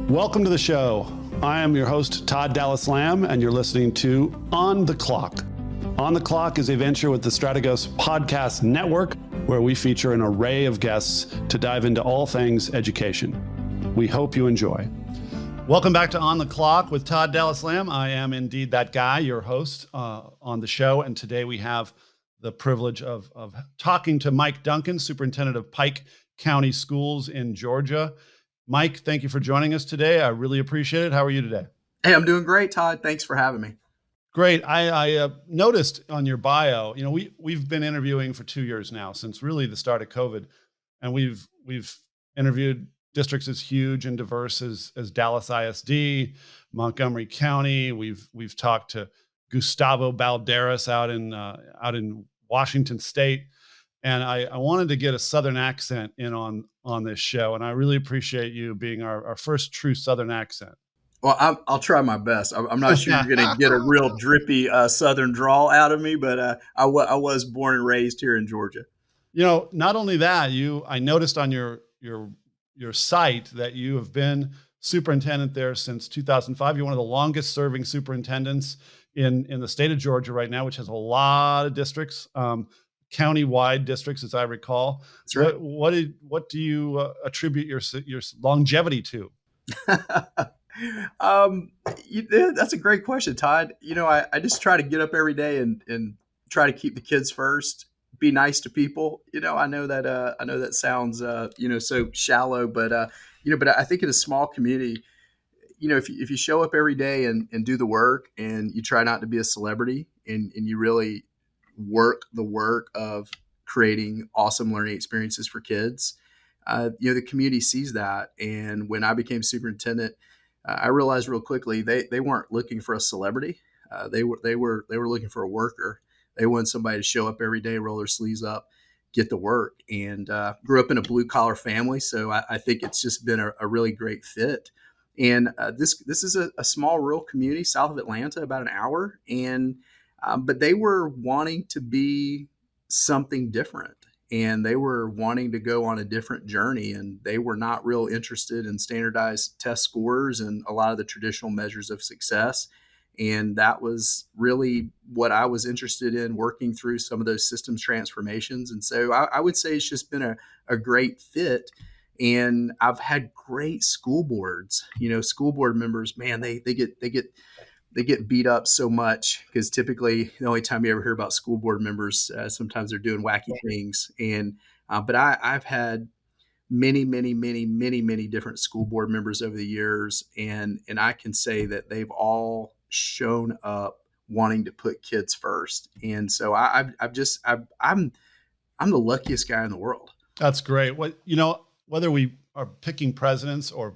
Welcome to the show. I am your host, Todd Dallas Lamb, and you're listening to On the Clock. On the Clock is a venture with the Strategos podcast network where we feature an array of guests to dive into all things education. We hope you enjoy. Welcome back to On the Clock with Todd Dallas Lamb. I am indeed that guy, your host on the show, and today we have the privilege of talking to Mike Duncan, Superintendent of Pike County Schools in Georgia. Mike, thank you for joining us today. I really appreciate it. How are you today? Hey, I'm doing great, Todd. Thanks for having me. Great. I noticed on your bio, we've been interviewing for 2 years now, since really the start of COVID, and we've interviewed districts as huge and diverse as Dallas ISD, Montgomery County. We've talked to Gustavo Balderas out in Washington State. And I wanted to get a Southern accent in on this show. And I really appreciate you being our first true Southern accent. Well, I'll try my best. I'm not sure you're going to get a real drippy Southern drawl out of me, but I was born and raised here in Georgia. Not only that, I noticed on your site that you have been superintendent there since 2005. You're one of the longest serving superintendents in the state of Georgia right now, which has a lot of districts, county-wide districts, as I recall. That's right. What do you attribute your longevity to? That's a great question, Todd. I just try to get up every day and try to keep the kids first, be nice to people. I know that sounds so shallow, but I think in a small community, if you show up every day and do the work and you try not to be a celebrity and you really work the work of creating awesome learning experiences for kids, the community sees that. And when I became superintendent, I realized real quickly they weren't looking for a celebrity. They were looking for a worker. They wanted somebody to show up every day, roll their sleeves up, get to work. And grew up in a blue collar family, so I think it's just been a really great fit. And this is a small rural community south of Atlanta, about an hour, and but they were wanting to be something different, and they were wanting to go on a different journey, and they were not real interested in standardized test scores and a lot of the traditional measures of success. And that was really what I was interested in, working through some of those systems transformations. And so I would say it's just been a great fit. And I've had great school boards. School board members, man, they get beat up so much because typically the only time you ever hear about school board members, sometimes they're doing wacky things. And but I've had many different school board members over the years, and I can say that they've all shown up wanting to put kids first. And so I'm the luckiest guy in the world. That's great. Whether we are picking presidents or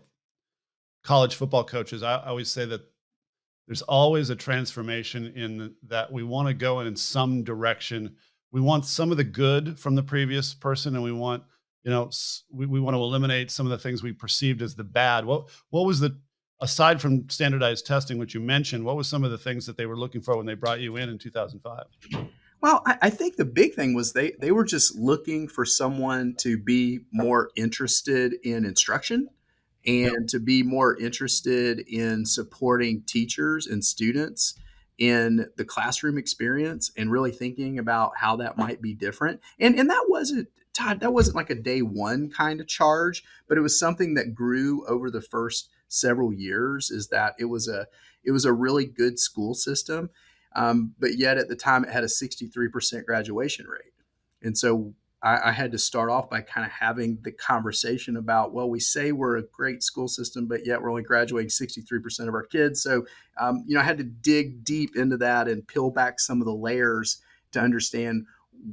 college football coaches, I always say that there's always a transformation in that we want to go in some direction. We want some of the good from the previous person, and we want, we want to eliminate some of the things we perceived as the bad. What was aside from standardized testing, which you mentioned, what was some of the things that they were looking for when they brought you in 2005? Well, I think the big thing was they were just looking for someone to be more interested in instruction and to be more interested in supporting teachers and students in the classroom experience and really thinking about how that might be different. And that wasn't, Todd, that wasn't like a day one kind of charge, but it was something that grew over the first several years, is that it was a really good school system. But yet at the time it had a 63% graduation rate. And so I had to start off by kind of having the conversation about, well, we say we're a great school system, but yet we're only graduating 63% of our kids. So, I had to dig deep into that and peel back some of the layers to understand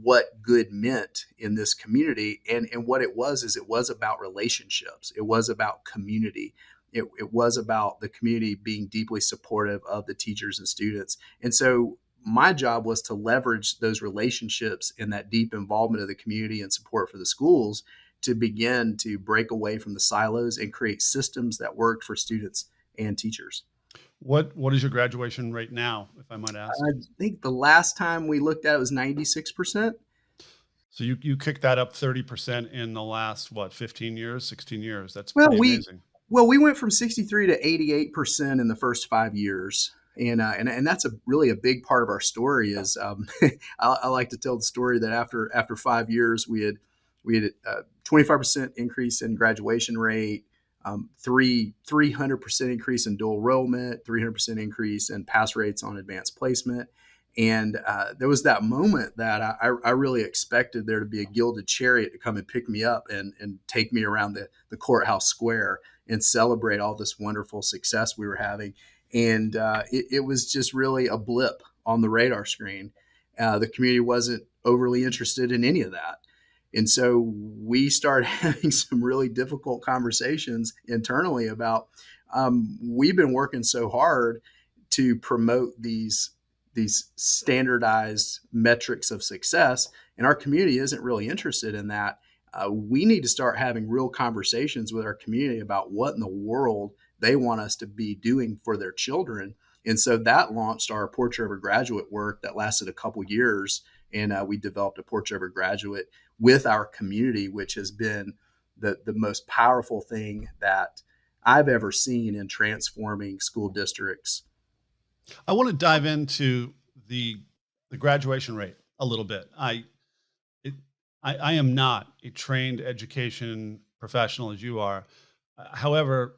what good meant in this community. And what it was about relationships. It was about community. It was about the community being deeply supportive of the teachers and students. And so my job was to leverage those relationships and that deep involvement of the community and support for the schools to begin to break away from the silos and create systems that worked for students and teachers. What is your graduation rate now, if I might ask? I think the last time we looked at it was 96%. So you kicked that up 30% in the last, 15 years, 16 years. That's pretty amazing. Well, we went from 63 to 88% in the first 5 years. And that's really a big part of our story is I like to tell the story that after 5 years we had a 25% increase in graduation rate, 300% increase in dual enrollment, 300% increase in pass rates on advanced placement. And there was that moment that I really expected there to be a gilded chariot to come and pick me up and take me around the courthouse square and celebrate all this wonderful success we were having. And it was just really a blip on the radar screen. The community wasn't overly interested in any of that. And so we started having some really difficult conversations internally about we've been working so hard to promote these standardized metrics of success, and our community isn't really interested in that. We need to start having real conversations with our community about what in the world they want us to be doing for their children. And so that launched our Portrait of a Graduate work that lasted a couple years. And we developed a Portrait of a Graduate with our community, which has been the most powerful thing that I've ever seen in transforming school districts. I want to dive into the graduation rate a little bit. It, I am not a trained education professional as you are. However,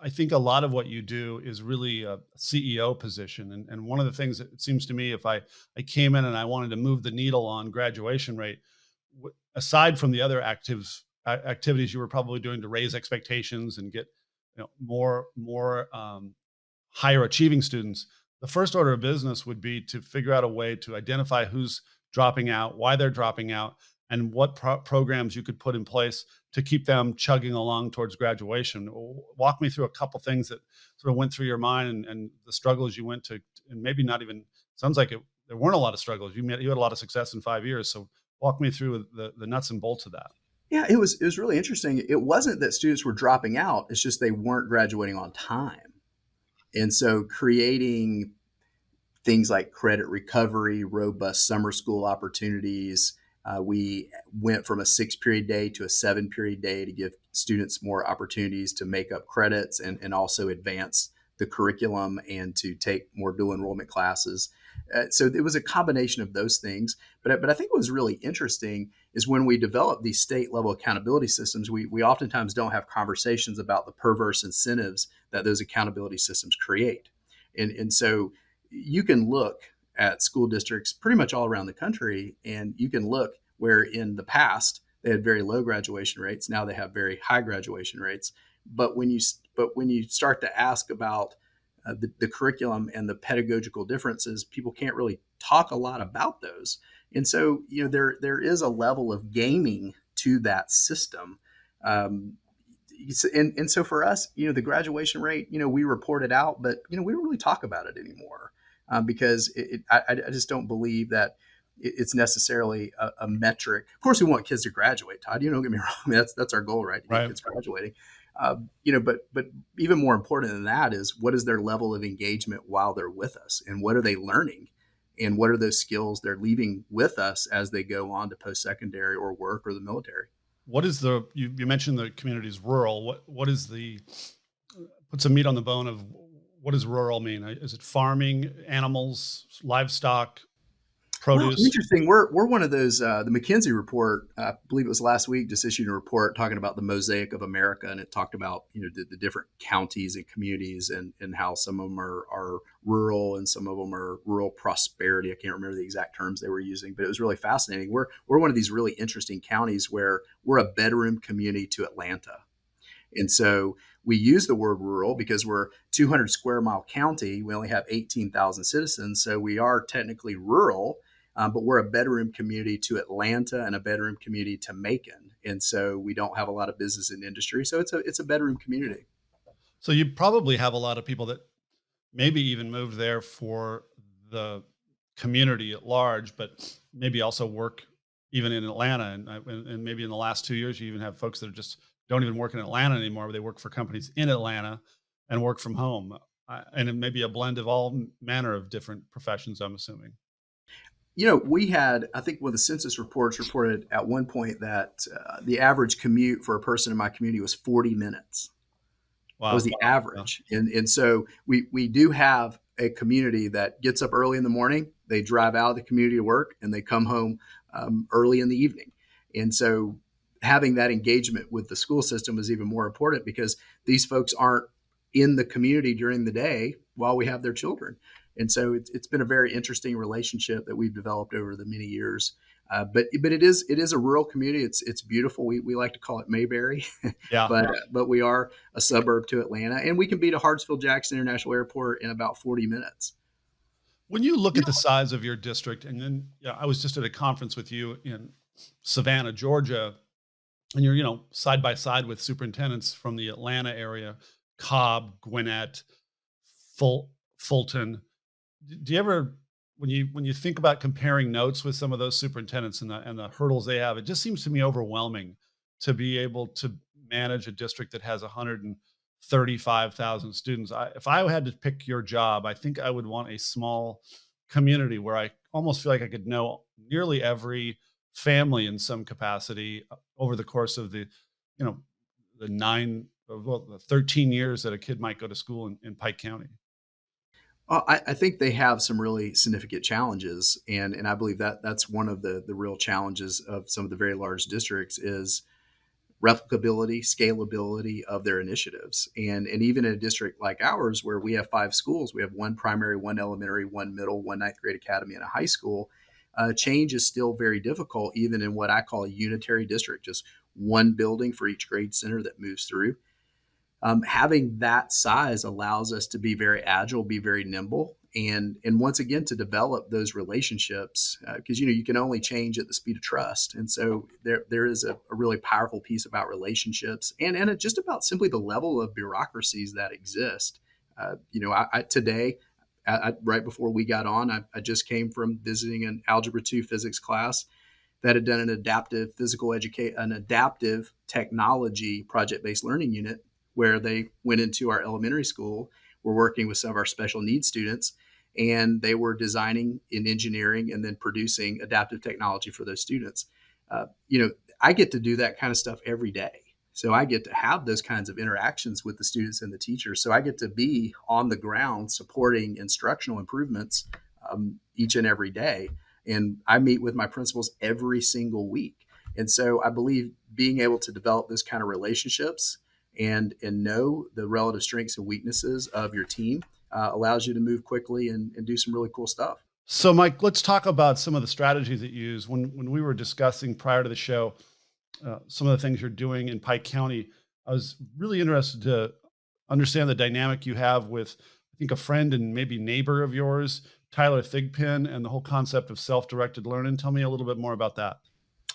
I think a lot of what you do is really a CEO position. And one of the things that it seems to me, if I came in and I wanted to move the needle on graduation rate, aside from the other activities you were probably doing to raise expectations and get more higher achieving students, the first order of business would be to figure out a way to identify who's dropping out, why they're dropping out, and what programs you could put in place to keep them chugging along towards graduation. Walk me through a couple things that sort of went through your mind and the struggles you went to, and maybe not even, sounds like there weren't a lot of struggles. You had a lot of success in 5 years. So walk me through the nuts and bolts of that. Yeah, it was really interesting. It wasn't that students were dropping out. It's just they weren't graduating on time. And so creating things like credit recovery, robust summer school opportunities. We went from a 6-period day to a 7-period day to give students more opportunities to make up credits and also advance the curriculum and to take more dual enrollment classes. So it was a combination of those things. But I think what was really interesting is when we develop these state level accountability systems, we oftentimes don't have conversations about the perverse incentives that those accountability systems create. And so you can look at school districts pretty much all around the country, and you can look where in the past they had very low graduation rates. Now they have very high graduation rates. But when you start to ask about the curriculum and the pedagogical differences, people can't really talk a lot about those. And so there is a level of gaming to that system. And so for us, the graduation rate, we report it out, but we don't really talk about it anymore because I just don't believe that it's necessarily a metric. Of course, we want kids to graduate, Todd. Don't get me wrong. I mean, that's our goal, right? To get kids graduating. But even more important than that is what is their level of engagement while they're with us, and what are they learning, and what are those skills they're leaving with us as they go on to post-secondary or work or the military. What is you mentioned the community's rural. What is put some meat on the bone of what does rural mean? Is it farming, animals, livestock, produce? Well, interesting. We're one of those. The McKinsey report, I believe it was last week, just issued a report talking about the mosaic of America, and it talked about the different counties and communities and how some of them are rural and some of them are rural prosperity. I can't remember the exact terms they were using, but it was really fascinating. We're one of these really interesting counties where we're a bedroom community to Atlanta. And so we use the word rural because we're 200 square mile county. We only have 18,000 citizens. So we are technically rural, but we're a bedroom community to Atlanta and a bedroom community to Macon. And so we don't have a lot of business and industry. So it's a bedroom community. So you probably have a lot of people that maybe even moved there for the community at large, but maybe also work even in Atlanta. And maybe in the last 2 years, you even have folks that just don't even work in Atlanta anymore, but they work for companies in Atlanta and work from home. And it may be a blend of all manner of different professions, I'm assuming. We had, I think one of the census reports reported at one point that the average commute for a person in my community was 40 minutes. That was Wow. the Wow. average. And so we do have a community that gets up early in the morning, they drive out of the community to work, and they come home early in the evening. And so having that engagement with the school system is even more important because these folks aren't in the community during the day while we have their children. And so it's been a very interesting relationship that we've developed over the many years. But it is a rural community. It's beautiful. We like to call it Mayberry, Yeah. but we are a suburb to Atlanta, and we can be to Hartsfield-Jackson International Airport in about 40 minutes. When you look at the size of your district, and then I was just at a conference with you in Savannah, Georgia, and you're side by side with superintendents from the Atlanta area, Cobb, Gwinnett, Fulton. Do you ever, when you think about comparing notes with some of those superintendents and the hurdles they have, it just seems to me overwhelming to be able to manage a district that has 135,000 students. If I had to pick your job, I think I would want a small community where I almost feel like I could know nearly every family in some capacity over the course of the, the 13 years that a kid might go to school in Pike County. I think they have some really significant challenges, and I believe that that's one of the real challenges of some of the very large districts is replicability, scalability of their initiatives. And even in a district like ours, where we have 5 schools, we have one primary, one elementary, one middle, one ninth grade academy, and a high school. Change is still very difficult, even in what I call a unitary district, just one building for each grade center that moves through. Having that size allows us to be very agile, be very nimble, and once again to develop those relationships because you can only change at the speed of trust. And so there is a really powerful piece about relationships and just about simply the level of bureaucracies that exist. Today, right before we got on, I just came from visiting an Algebra 2 physics class that had done an adaptive technology project-based learning unit where they went into our elementary school. We're working with some of our special needs students, and they were designing in engineering and then producing adaptive technology for those students. I get to do that kind of stuff every day. So I get to have those kinds of interactions with the students and the teachers. So I get to be on the ground supporting instructional improvements each and every day. And I meet with my principals every single week. And so I believe being able to develop those kind of relationships and know the relative strengths and weaknesses of your team allows you to move quickly and do some really cool stuff. So, Mike, let's talk about some of the strategies that you use. When we were discussing prior to the show, some of the things you're doing in Pike County, I was really interested to understand the dynamic you have with, I think, a friend and maybe neighbor of yours, Tyler Thigpen, and the whole concept of self-directed learning. Tell me a little bit more about that.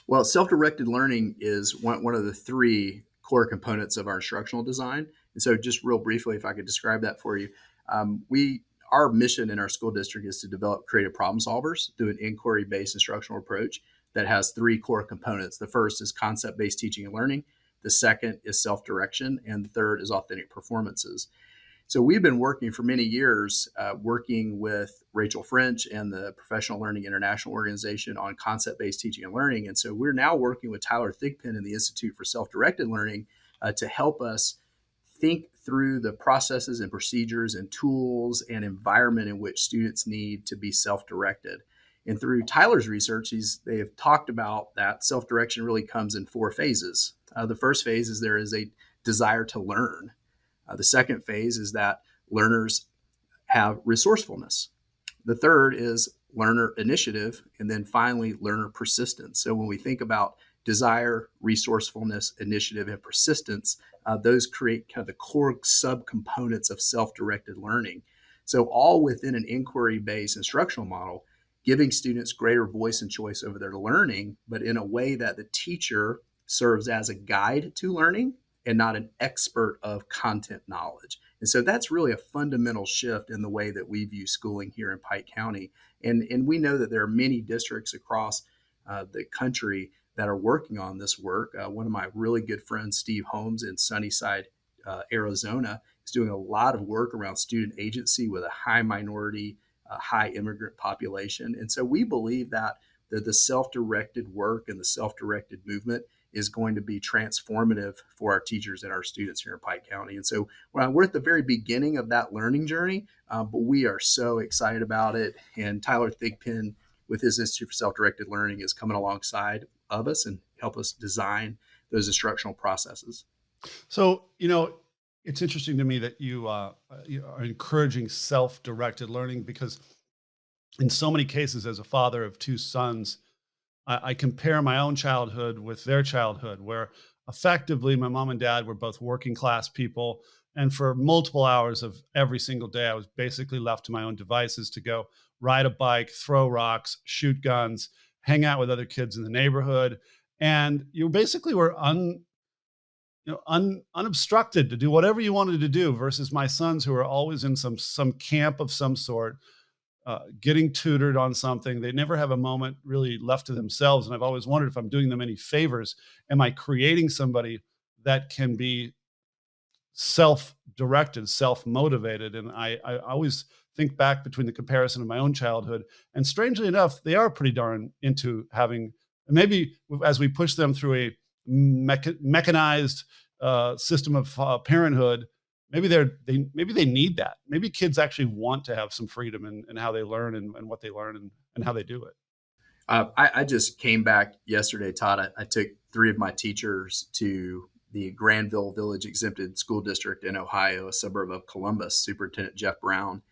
Well, self-directed learning is one of the 3 core components of our instructional design. And so just real briefly, if I could describe that for you, our mission in our school district is to develop creative problem solvers through an inquiry-based instructional approach that has 3 core components. The first is concept-based teaching and learning. The second is self-direction. And the third is authentic performances. So we've been working for many years, working with Rachel French and the Professional Learning International Organization on concept-based teaching and learning. And so we're now working with Tyler Thigpen and the Institute for Self-Directed Learning to help us think through the processes and procedures and tools and environment in which students need to be self-directed. And through Tyler's research, they have talked about that self-direction really comes in 4 phases. The first phase is there is a desire to learn. The second phase is that learners have resourcefulness. The third is learner initiative. And then finally, learner persistence. So when we think about desire, resourcefulness, initiative, and persistence, those create kind of the core subcomponents of self-directed learning. So all within an inquiry-based instructional model, giving students greater voice and choice over their learning, but in a way that the teacher serves as a guide to learning and not an expert of content knowledge. And so that's really a fundamental shift in the way that we view schooling here in Pike County. And we know that there are many districts across the country that are working on this work. One of my really good friends, Steve Holmes in Sunnyside, Arizona, is doing a lot of work around student agency with a high minority, high immigrant population. And so we believe that the self-directed work and the self-directed movement is going to be transformative for our teachers and our students here in Pike County. And so we're at the very beginning of that learning journey, but we are so excited about it. And Tyler Thigpen, with his Institute for Self-Directed Learning, is coming alongside of us and help us design those instructional processes. So, it's interesting to me that you are encouraging self-directed learning, because in so many cases, as a father of two sons, I compare my own childhood with their childhood, where effectively my mom and dad were both working class people. And for multiple hours of every single day, I was basically left to my own devices to go ride a bike, throw rocks, shoot guns, hang out with other kids in the neighborhood. And you basically were unobstructed to do whatever you wanted to do, versus my sons, who are always in some camp of some sort, getting tutored on something. They never have a moment really left to themselves. And I've always wondered if I'm doing them any favors. Am I creating somebody that can be self-directed, self-motivated? And I always think back between the comparison of my own childhood, and strangely enough, they are pretty darn into having, maybe as we push them through a mechanized system of parenthood, maybe they need that. Maybe kids actually want to have some freedom in how they learn and what they learn and how they do it. I just came back yesterday, Todd. I took 3 of my teachers to the Granville Village Exempted School District in Ohio, a suburb of Columbus, Superintendent Jeff Brown.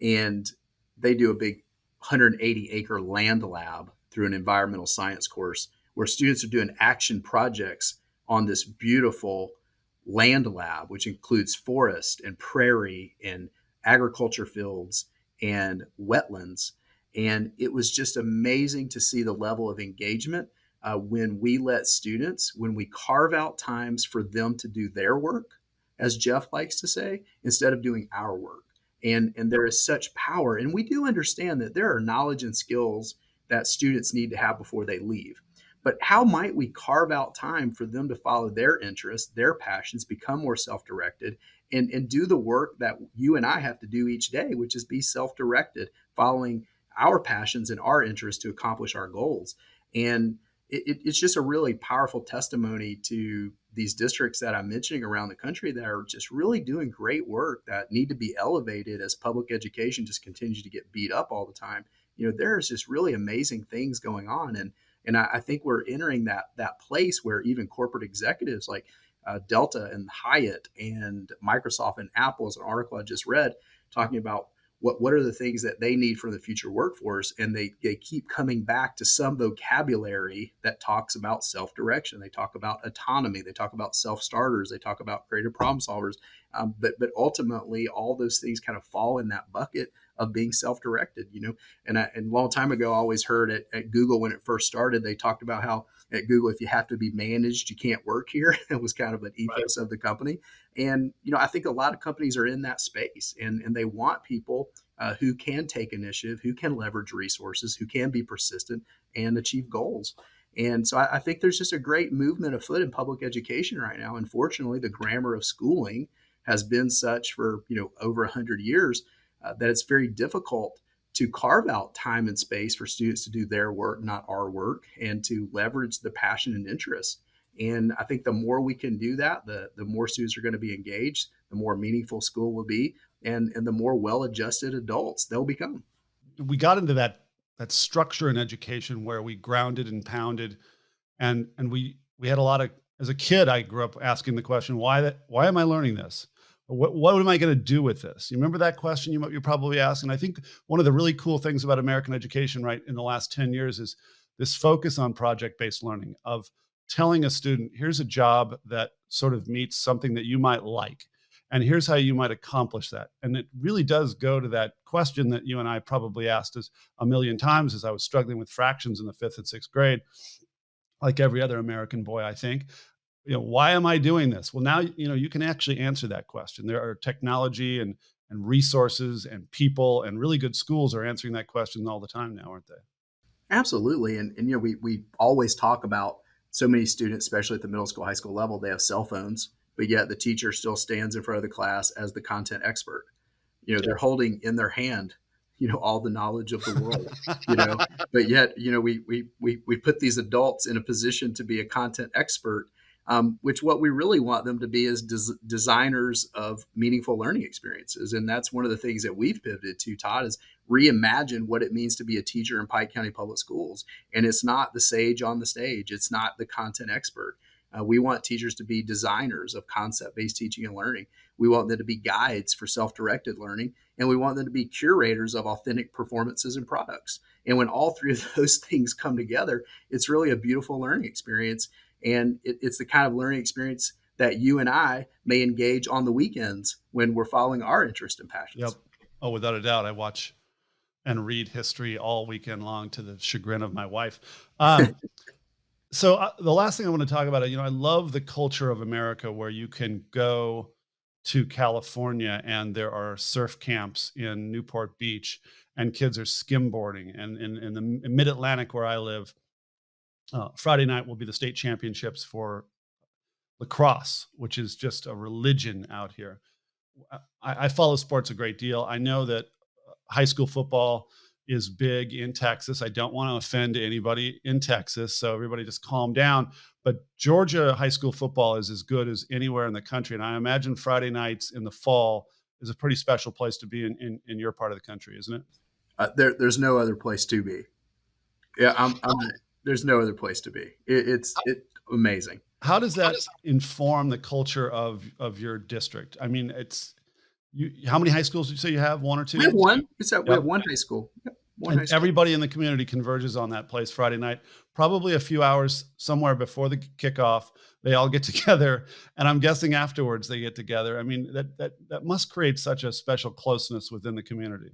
And they do a big 180-acre land lab through an environmental science course where students are doing action projects on this beautiful land lab, which includes forest and prairie and agriculture fields and wetlands. And it was just amazing to see the level of engagement when we let students, when we carve out times for them to do their work, as Jeff likes to say, instead of doing our work. And there is such power. And we do understand that there are knowledge and skills that students need to have before they leave. But how might we carve out time for them to follow their interests, their passions, become more self-directed, and do the work that you and I have to do each day, which is be self-directed, following our passions and our interests to accomplish our goals. And it's just a really powerful testimony to these districts that I'm mentioning around the country that are just really doing great work, that need to be elevated as public education just continues to get beat up all the time. There's just really amazing things going on. And I think we're entering that place where even corporate executives like Delta and Hyatt and Microsoft and Apple, is an article I just read, talking about what are the things that they need for the future workforce. And they keep coming back to some vocabulary that talks about self-direction. They talk about autonomy. They talk about self-starters. They talk about creative problem solvers. But ultimately, all those things kind of fall in that bucket of being self-directed, And a long time ago, I always heard at Google, when it first started, they talked about how at Google, if you have to be managed, you can't work here. It was kind of an ethos of the company. And, I think a lot of companies are in that space, and they want people who can take initiative, who can leverage resources, who can be persistent and achieve goals. And so I think there's just a great movement afoot in public education right now. Unfortunately, the grammar of schooling has been such for, over 100 years that it's very difficult to carve out time and space for students to do their work, not our work, and to leverage the passion and interest. And I think the more we can do that, the more students are going to be engaged, the more meaningful school will be, and the more well-adjusted adults they'll become. We got into that structure in education where we grounded and pounded, and we had a lot of, as a kid, I grew up asking the question, why am I learning this? What am I going to do with this? You remember that question you're probably asking? I think one of the really cool things about American education right in the last 10 years is this focus on project-based learning, of telling a student, here's a job that sort of meets something that you might like, and here's how you might accomplish that. And it really does go to that question that you and I probably asked us a million times as I was struggling with fractions in the 5th and 6th grade, like every other American boy, I think. Why am I doing this? Well, now, you can actually answer that question. There are technology and resources and people, and really good schools are answering that question all the time now, aren't they? Absolutely. And we always talk about so many students, especially at the middle school, high school level, they have cell phones, but yet the teacher still stands in front of the class as the content expert. They're holding in their hand all the knowledge of the world, but yet, we put these adults in a position to be a content expert, which what we really want them to be is designers of meaningful learning experiences. And that's one of the things that we've pivoted to, Todd, is reimagine what it means to be a teacher in Pike County Public Schools. And it's not the sage on the stage. It's not the content expert. We want teachers to be designers of concept-based teaching and learning. We want them to be guides for self-directed learning, and we want them to be curators of authentic performances and products. And when all three of those things come together, it's really a beautiful learning experience. And it's the kind of learning experience that you and I may engage on the weekends when we're following our interest and passions. Yep. Oh, without a doubt. I watch and read history all weekend long to the chagrin of my wife. So the last thing I want to talk about, I love the culture of America where you can go to California and there are surf camps in Newport Beach and kids are skimboarding. And in the mid-Atlantic where I live, Friday night will be the state championships for lacrosse, which is just a religion out here. I follow sports a great deal. I know that high school football is big in Texas. I don't want to offend anybody in Texas, so everybody just calm down. But Georgia high school football is as good as anywhere in the country. And I imagine Friday nights in the fall is a pretty special place to be in your part of the country, isn't it? There's no other place to be. Yeah, there's no other place to be. It's amazing. How does that inform the culture of your district? I mean, how many high schools did you say you have? One or two? We have one. We have one high school. Yep. And everybody in the community converges on that place Friday night, probably a few hours somewhere before the kickoff. They all get together, and I'm guessing afterwards they get together. I mean, that must create such a special closeness within the community.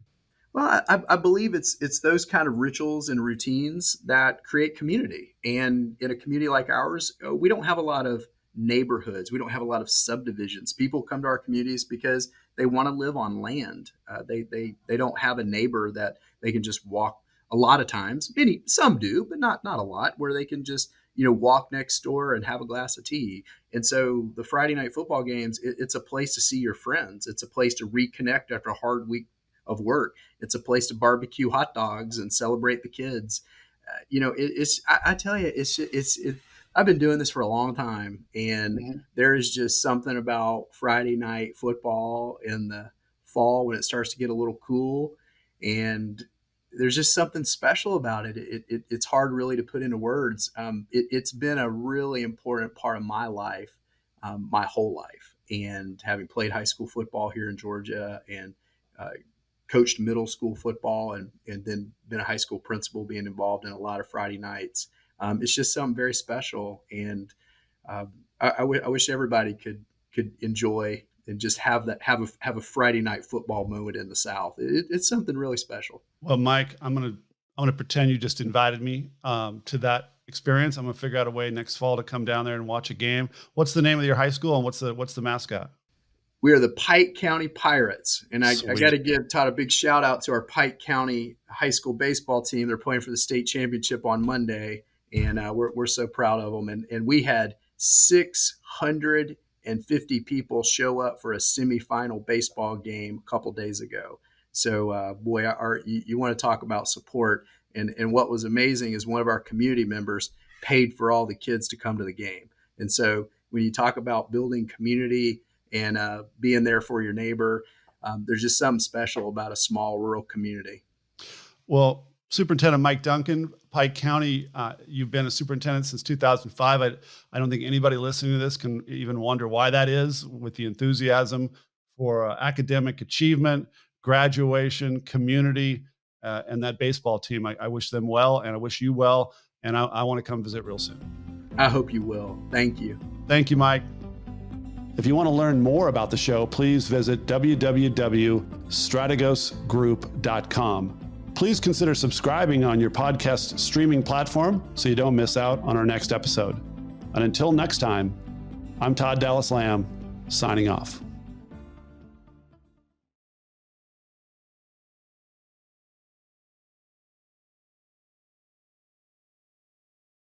Well, I believe it's those kind of rituals and routines that create community. And in a community like ours, we don't have a lot of neighborhoods. We don't have a lot of subdivisions. People come to our communities because they want to live on land. They don't have a neighbor that they can just walk. A lot of times, some do, but not a lot, where they can just walk next door and have a glass of tea. And so the Friday night football games, it's a place to see your friends. It's a place to reconnect after a hard week of work. It's a place to barbecue hot dogs and celebrate the kids. I tell you, I've been doing this for a long time, and there is just something about Friday night football in the fall when it starts to get a little cool, and there's just something special about it. It's hard really to put into words. It's been a really important part of my life, my whole life, and having played high school football here in Georgia and coached middle school football and then been a high school principal, being involved in a lot of Friday nights. It's just something very special. And I wish everybody could enjoy and just have a Friday night football moment in the South. It's something really special. Well, Mike, I'm gonna pretend you just invited me to that experience. I'm gonna figure out a way next fall to come down there and watch a game. What's the name of your high school and what's the mascot? We are the Pike County Pirates. And I got to give Todd a big shout out to our Pike County high school baseball team. They're playing for the state championship on Monday, and we're so proud of them. And we had 650 people show up for a semifinal baseball game a couple days ago. So, you want to talk about support. And what was amazing is one of our community members paid for all the kids to come to the game. And so when you talk about building community and being there for your neighbor, there's just something special about a small rural community. Well, Superintendent Mike Duncan, Pike County, you've been a superintendent since 2005. I don't think anybody listening to this can even wonder why that is, with the enthusiasm for academic achievement, graduation, community, and that baseball team. I wish them well, and I wish you well, and I want to come visit real soon. I hope you will. Thank you. Thank you, Mike. If you want to learn more about the show, please visit www.strategosgroup.com. Please consider subscribing on your podcast streaming platform so you don't miss out on our next episode. And until next time, I'm Todd Dallas Lamb, signing off.